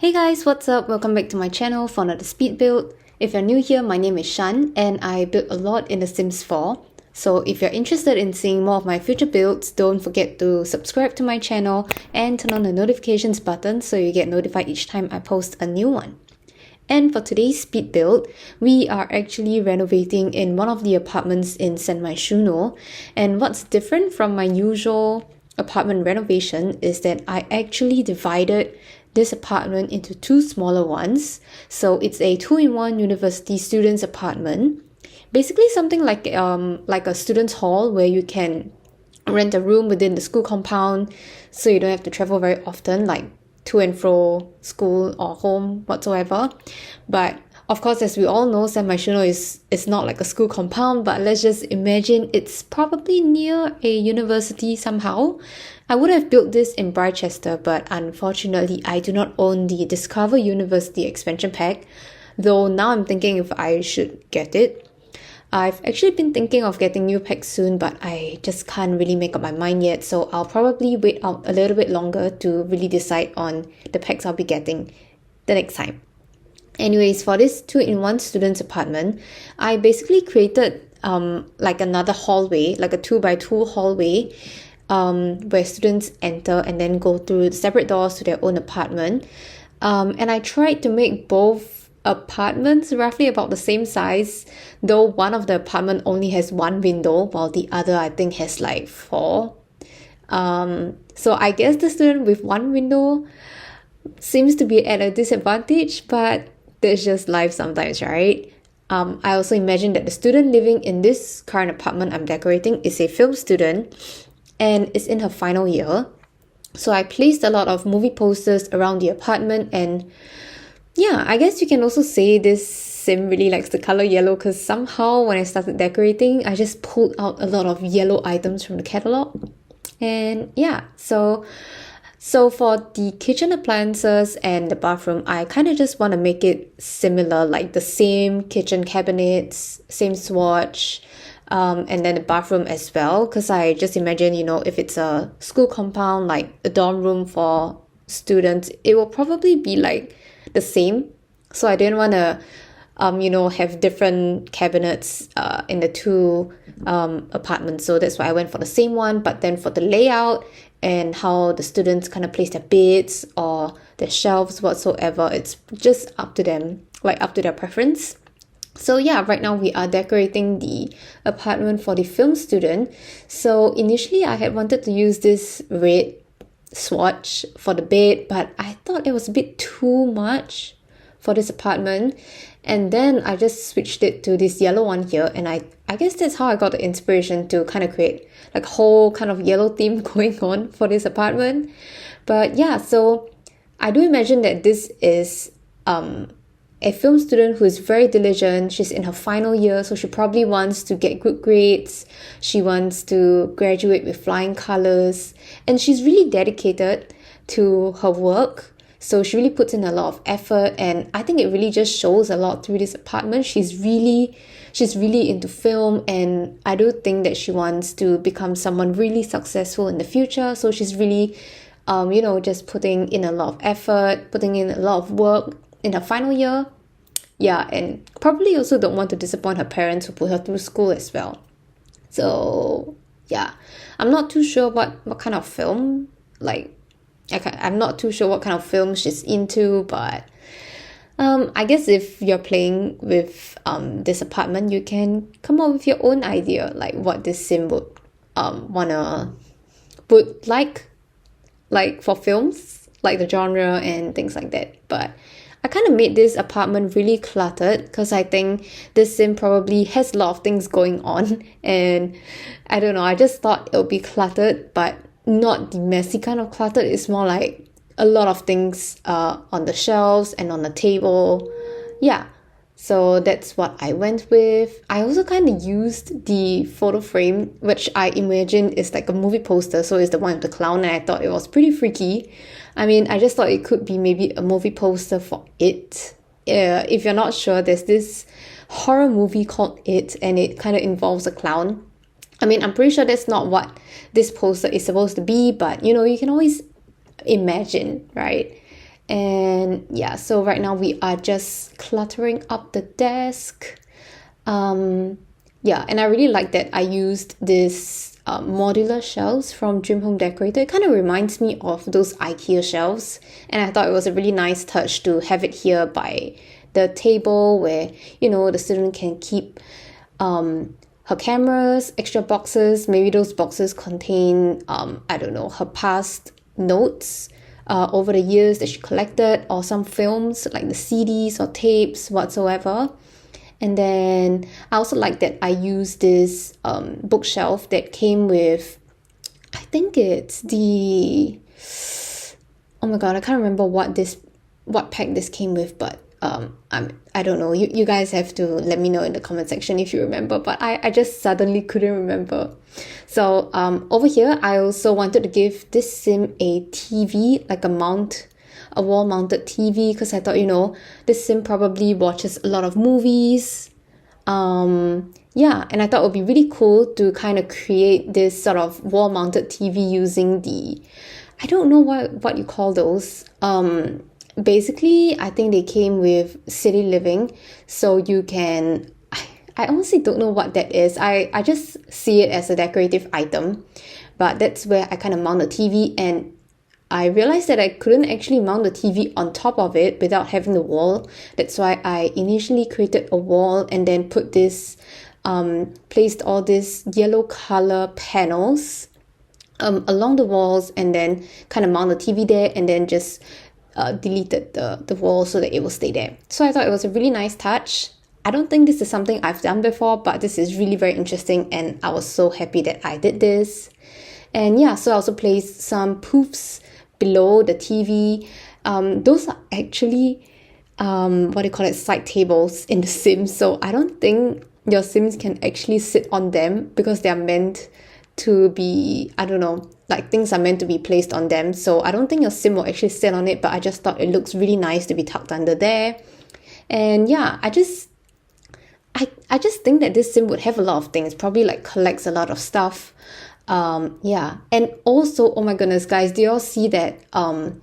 Hey guys, what's up? Welcome back to my channel for another speed build. If you're new here, my name is Shan and I built a lot in The Sims 4. So if you're interested in seeing more of my future builds, don't forget to subscribe to my channel and turn on the notifications button so you get notified each time I post a new one. And for today's speed build, we are actually renovating in one of the apartments in San Myshuno. And what's different from my usual apartment renovation is that I actually divided this apartment into two smaller ones. So it's a 2-in-1 university students apartment. Basically something like a student's hall where you can rent a room within the school compound so you don't have to travel very often, like to and fro school or home whatsoever. But of course, as we all know, San Myshuno is not like a school compound, but let's just imagine it's probably near a university somehow. I would have built this in Brychester, but unfortunately, I do not own the Discover University expansion pack, though now I'm thinking if I should get it. I've actually been thinking of getting new packs soon, but I just can't really make up my mind yet, so I'll probably wait out a little bit longer to really decide on the packs I'll be getting the next time. Anyways, for this 2-in-1 student's apartment, I basically created like another hallway, like a 2x2 hallway, where students enter and then go through separate doors to their own apartment. And I tried to make both apartments roughly about the same size, though one of the apartment only has one window while the other I think has like 4. So I guess the student with one window seems to be at a disadvantage, but that's just life sometimes, right? I also imagine that the student living in this current apartment I'm decorating is a film student and is in her final year. So I placed a lot of movie posters around the apartment, and yeah, I guess you can also say this sim really likes the color yellow because somehow when I started decorating, I just pulled out a lot of yellow items from the catalog. And yeah, so for the kitchen appliances and the bathroom, I kind of just want to make it similar, like the same kitchen cabinets, same swatch, and then the bathroom as well, because I just imagine, if it's a school compound, like a dorm room for students, it will probably be like the same. So I didn't want to have different cabinets in the two apartments. So that's why I went for the same one. But then for the layout and how the students kind of place their beds or their shelves whatsoever, it's just up to them, like up to their preference. So yeah, right now we are decorating the apartment for the film student. So initially I had wanted to use this red swatch for the bed, but I thought it was a bit too much for this apartment, and then I just switched it to this yellow one here, and I guess that's how I got the inspiration to kind of create like a whole kind of yellow theme going on for this apartment. But yeah, so I do imagine that this is a film student who is very diligent. She's in her final year, so she probably wants to get good grades. She wants to graduate with flying colors, and she's really dedicated to her work. So she really puts in a lot of effort, and I think it really just shows a lot through this apartment. She's really into film, and I do think that she wants to become someone really successful in the future. So she's really just putting in a lot of effort, putting in a lot of work in her final year. Yeah, and probably also don't want to disappoint her parents who put her through school as well. So yeah, I'm not too sure what kind of film, I'm not too sure what kind of film she's into, but I guess if you're playing with this apartment, you can come up with your own idea, like what this sim would would like for films, like the genre and things like that. But I kind of made this apartment really cluttered because I think this sim probably has a lot of things going on, and I don't know, I just thought it would be cluttered, but not the messy kind of cluttered. It's more like a lot of things on the shelves and on the table. Yeah, so that's what I went with. I also kind of used the photo frame, which I imagine is like a movie poster, so it's the one with the clown, and I thought it was pretty freaky. I mean, I just thought it could be maybe a movie poster for It. If you're not sure, there's this horror movie called It, and it kind of involves a clown. I mean, I'm pretty sure that's not what this poster is supposed to be, but you can always imagine, right? And yeah, so right now we are just cluttering up the desk. Yeah, and I really like that I used this modular shelves from Dream Home Decorator. It kind of reminds me of those IKEA shelves, and I thought it was a really nice touch to have it here by the table where, you know, the student can keep her cameras, extra boxes. Maybe those boxes contain, I don't know, her past notes over the years that she collected, or some films like the CDs or tapes whatsoever. And then I also like that I used this bookshelf that came with, I think it's the, oh my god, I can't remember what pack this came with, but I don't know. You guys have to let me know in the comment section if you remember, but I just suddenly couldn't remember. So over here, I also wanted to give this sim a TV, like a wall-mounted TV, because I thought, you know, this sim probably watches a lot of movies. Yeah, and I thought it would be really cool to kind of create this sort of wall-mounted TV using the, I don't know what you call those. Basically, I think they came with City Living, so you can, I honestly don't know what that is. I just see it as a decorative item, but that's where I kind of mount the TV, and I realized that I couldn't actually mount the TV on top of it without having the wall. That's why I initially created a wall and then put this, placed all these yellow color panels along the walls, and then kind of mount the TV there, and then just deleted the wall so that it will stay there. So I thought it was a really nice touch. I don't think this is something I've done before, but this is really very interesting, and I was so happy that I did this. And yeah, so I also placed some poofs below the TV. Those are actually side tables in the Sims, so I don't think your Sims can actually sit on them because they are meant to be, I don't know, like things are meant to be placed on them. So I don't think your Sim will actually sit on it, but I just thought it looks really nice to be tucked under there. And yeah, I just think that this Sim would have a lot of things, probably like collects a lot of stuff. Yeah, and also, oh my goodness, guys, do you all see that, oh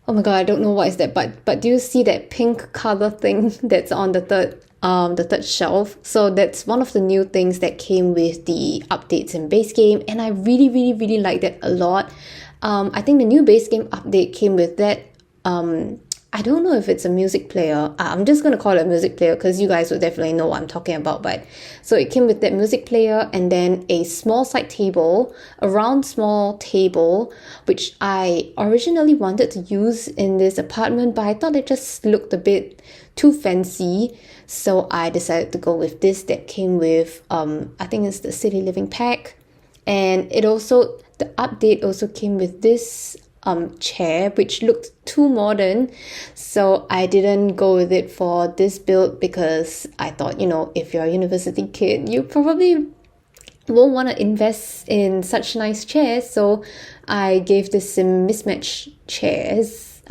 my god, I don't know what is that, but do you see that pink color thing that's on the third shelf? So that's one of the new things that came with the updates in base game, and I really like that a lot. I think the new base game update came with that, I don't know if it's a music player. I'm just going to call it a music player because you guys would definitely know what I'm talking about. But so it came with that music player, and then a small side table, a round small table, which I originally wanted to use in this apartment, but I thought it just looked a bit too fancy. So I decided to go with this that came with, I think it's the City Living pack. And it also, the update also came with this chair, which looked too modern, so I didn't go with it for this build because I thought, you know, if you're a university kid, you probably won't want to invest in such nice chairs. So I gave this some mismatched chairs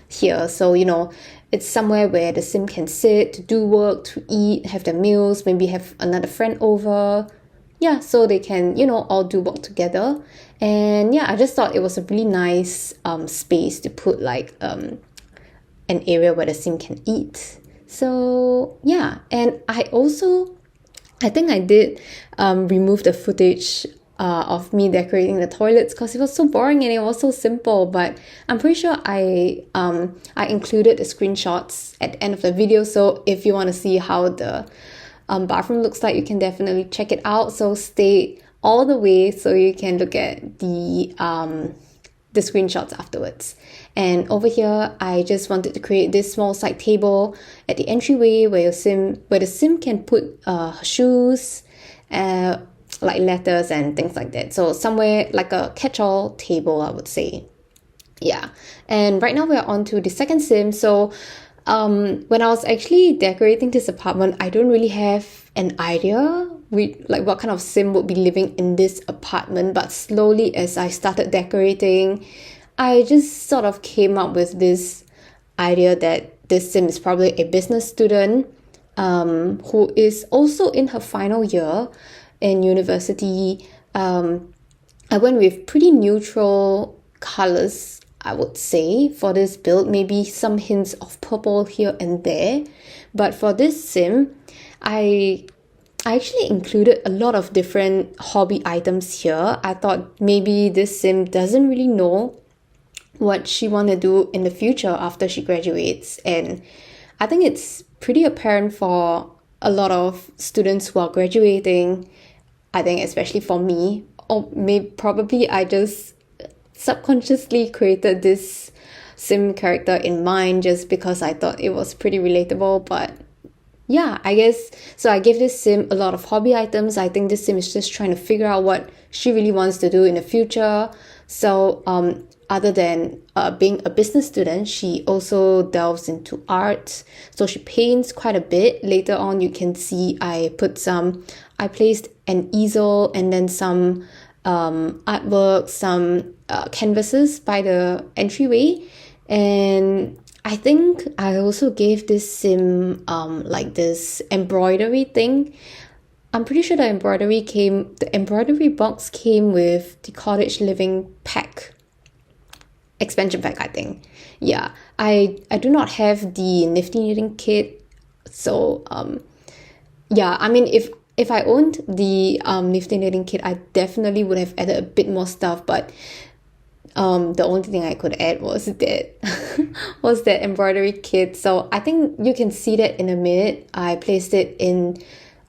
here, so you know, it's somewhere where the Sim can sit, to do work, to eat, have their meals, maybe have another friend over. Yeah, so they can, you know, all do work together. And yeah, I just thought it was a really nice space to put like an area where the Sim can eat. So yeah, and I think I did remove the footage of me decorating the toilets because it was so boring and it was so simple. But I'm pretty sure I included the screenshots at the end of the video. So if you want to see how the bathroom looks like, you can definitely check it out. So stay all the way so you can look at the screenshots afterwards. And over here, I just wanted to create this small side table at the entryway where the Sim can put shoes, like letters and things like that. So somewhere like a catch-all table, I would say. Yeah. And right now we're on to the second Sim. So when I was actually decorating this apartment, I don't really have an idea what kind of Sim would be living in this apartment, but slowly as I started decorating, I just sort of came up with this idea that this Sim is probably a business student who is also in her final year in university. I went with pretty neutral colors. I would say, for this build. Maybe some hints of purple here and there. But for this sim, I actually included a lot of different hobby items here. I thought maybe this sim doesn't really know what she want to do in the future after she graduates. And I think it's pretty apparent for a lot of students who are graduating. I think especially for me, or maybe probably I just subconsciously created this sim character in mind just because I thought it was pretty relatable. But yeah, I guess so. I gave this sim a lot of hobby items. I think this sim is just trying to figure out what she really wants to do in the future. So other than being a business student, she also delves into art. So she paints quite a bit. Later on, you can see I placed an easel and then some artwork, some canvases by the entryway. And I think I also gave this sim like this embroidery thing. I'm pretty sure the embroidery box came with the cottage living pack, expansion pack, I think. Yeah, I do not have the nifty knitting kit. So yeah, I mean, if I owned the nifty knitting kit, I definitely would have added a bit more stuff, but the only thing I could add was that embroidery kit. So I think you can see that in a minute. I placed it in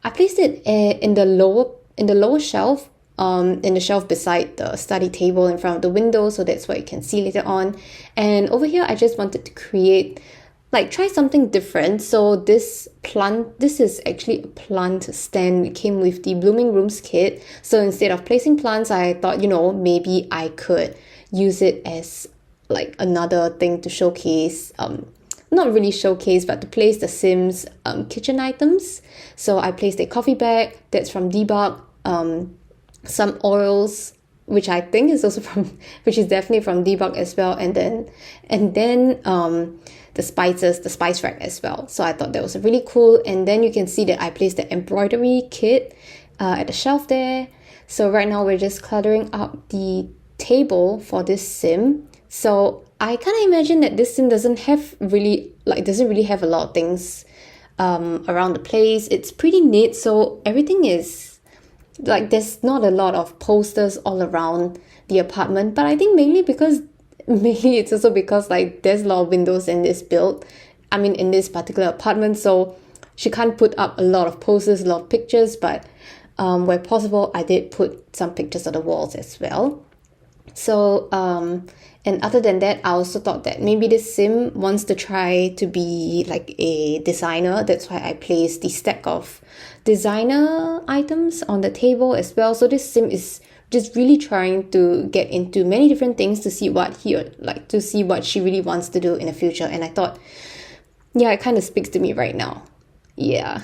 the lower shelf, in the shelf beside the study table in front of the window, so that's what you can see later on. And over here, I just wanted to try something different. So this is actually a plant stand. It came with the Blooming Rooms kit. So instead of placing plants, I thought, maybe I could use it as like another thing to showcase, not really showcase, but to place the Sims kitchen items. So I placed a coffee bag that's from Debug, some oils, which I think is which is definitely from Debug as well, and then the spice rack as well. So I thought that was really cool. And then you can see that I placed the embroidery kit at the shelf there. So right now we're just cluttering up the table for this sim. So I kind of imagine that this sim doesn't really have a lot of things around the place. It's pretty neat, so everything is like, there's not a lot of posters all around the apartment. But I think mainly it's also because like there's a lot of windows in this in this particular apartment, so she can't put up a lot of posters, a lot of pictures. But where possible, I did put some pictures on the walls as well. So and other than that, I also thought that maybe this sim wants to try to be like a designer. That's why I placed the stack of designer items on the table as well. So this sim is just really trying to get into many different things to see what she really wants to do in the future. And I thought, yeah, it kind of speaks to me right now. Yeah.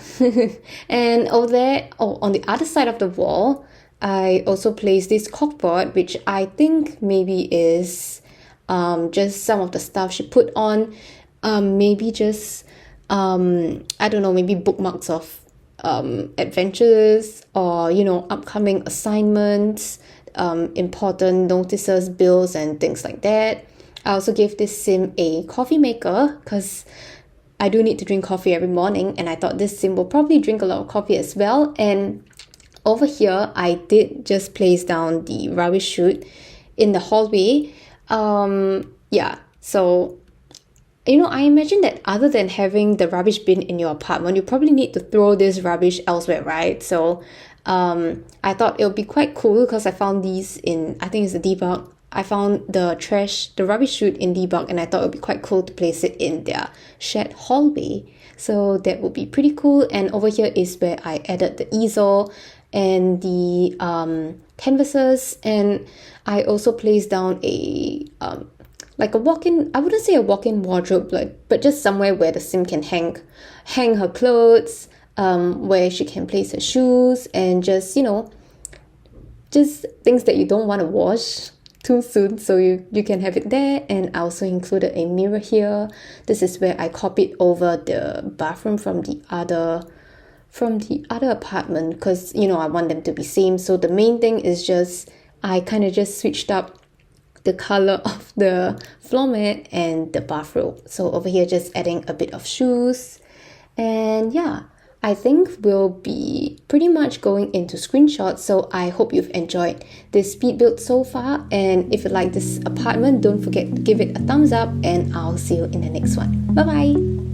And over there, on the other side of the wall, I also placed this corkboard, which I think maybe is just some of the stuff she put on. Maybe just I don't know, maybe bookmarks of adventures, or upcoming assignments, important notices, bills, and things like that. I also gave this sim a coffee maker because I do need to drink coffee every morning, and I thought this sim will probably drink a lot of coffee as well. And over here, I did just place down the rubbish chute in the hallway. Yeah, so I imagine that other than having the rubbish bin in your apartment, you probably need to throw this rubbish elsewhere, right? So I thought it would be quite cool because I found these in, I think it's the Debug. I found the rubbish chute in Debug, and I thought it would be quite cool to place it in their shared hallway. So that would be pretty cool. And over here is where I added the easel and the canvases, and I also placed down a like a walk-in, I wouldn't say a walk-in wardrobe, but just somewhere where the sim can hang her clothes, where she can place her shoes, and just just things that you don't want to wash too soon, so you can have it there. And I also included a mirror here. This is where I copied over the bathroom from the other apartment, because I want them to be same. So the main thing is just I kind of just switched up the color of the floor mat and the bathrobe. So over here, just adding a bit of shoes. And yeah, I think we'll be pretty much going into screenshots. So I hope you've enjoyed this speed build so far. And if you like this apartment, don't forget to give it a thumbs up, and I'll see you in the next one. Bye bye.